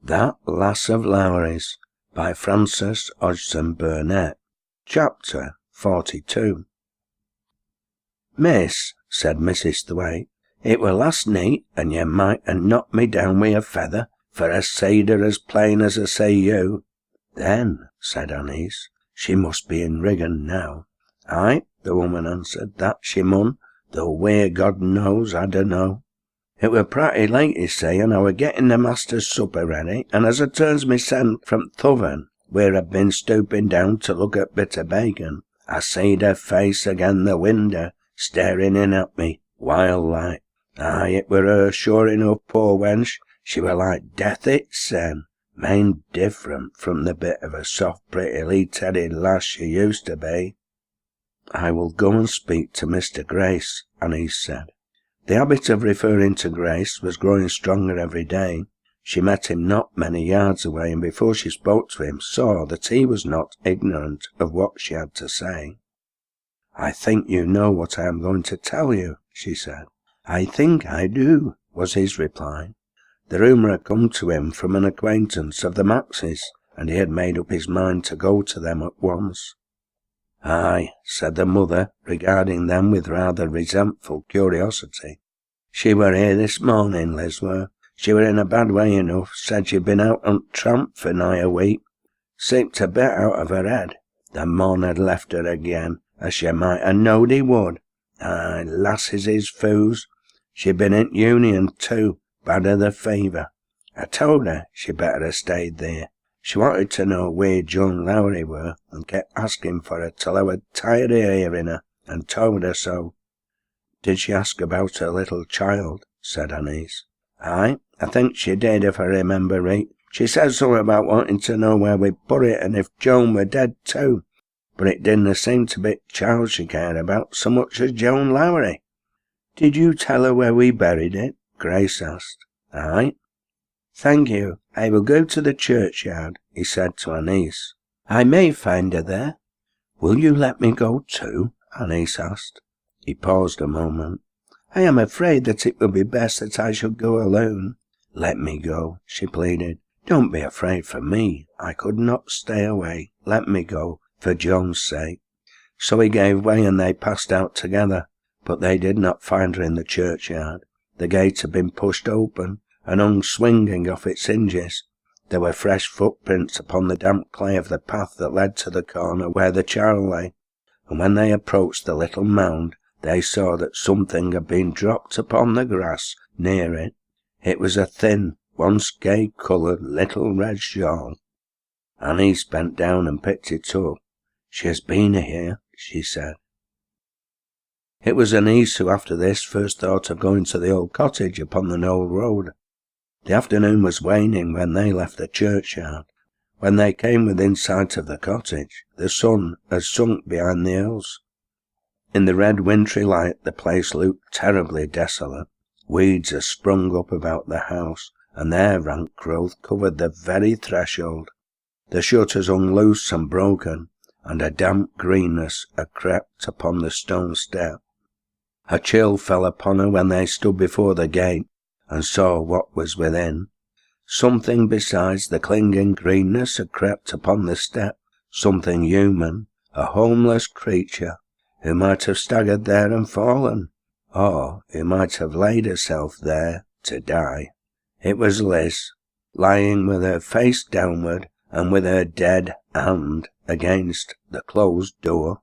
That Lass of Lowrie's by Frances Hodgson Burnett. Chapter 42. Miss, said Mrs. Thwaite, it were last night, and ye might ha' knocked me down wi' a feather, for I sayed her as plain as I say you. Then, said Annice, she must be in Riggin now. Aye, the woman answered, that she mun, though where God knows I dunno. It were pretty late, you see, and I were getting the master's supper ready, and as I turns mysen from t'oven, where I'd been stooping down to look at bit of bacon, I seed her face again the winder, staring in at me, wild like. Aye, it were her sure enough, poor wench. She were like death itsen, main different from the bit of a soft, pretty, leet-headed lass she used to be. I will go and speak to Mr. Grace, Annice said. The habit of referring to Grace was growing stronger every day. She met him not many yards away, and before she spoke to him, saw that he was not ignorant of what she had to say. I think you know what I am going to tell you, she said. I think I do, was his reply. The rumour had come to him from an acquaintance of the Max's, and he had made up his mind to go to them at once. Aye, said the mother, regarding them with rather resentful curiosity. She were here this morning, Liz were. She were in a bad way enough, said she'd been out on tramp for nigh a week. Seemed a bit out of her head. The mon had left her again, as she might ha' knowed he would. Aye, lasses is fools. She'd been in Union too, bad o' the fever. I told her she'd better ha' stayed there. She wanted to know where John Lowrie were, and kept asking for her till I were tired of hearing her, and told her so. Did she ask about her little child? Said Annice. Aye, I think she did, if I remember right. She said something about wanting to know where we put it, and if Joan were dead too. But it didn't seem to be child she cared about so much as Joan Lowrie. Did you tell her where we buried it? Grace asked. Aye. Thank you. I will go to the churchyard, he said to Annice. I may find her there. Will you let me go too? Annice asked. He paused a moment. I am afraid that it will be best that I should go alone. Let me go, she pleaded. Don't be afraid for me. I could not stay away. Let me go, for John's sake. So he gave way, and they passed out together. But they did not find her in the churchyard. The gate had been pushed open, and hung swinging off its hinges. There were fresh footprints upon the damp clay of the path that led to the corner where the child lay, and when they approached the little mound, they saw that something had been dropped upon the grass near it. It was a thin, once gay-coloured little red shawl. Annice bent down and picked it up. She has been here, she said. It was Annice who after this first thought of going to the old cottage upon the Knoll Road. The afternoon was waning when they left the churchyard. When they came within sight of the cottage, the sun had sunk behind the hills. In the red wintry light the place looked terribly desolate. Weeds had sprung up about the house, and their rank growth covered the very threshold. The shutters hung loose and broken, and a damp greenness had crept upon the stone step. A chill fell upon her when they stood before the gate, and saw what was within. Something besides the clinging greenness had crept upon the step, something human, a homeless creature, who might have staggered there and fallen, or who might have laid herself there to die. It was Liz, lying with her face downward and with her dead hand against the closed door.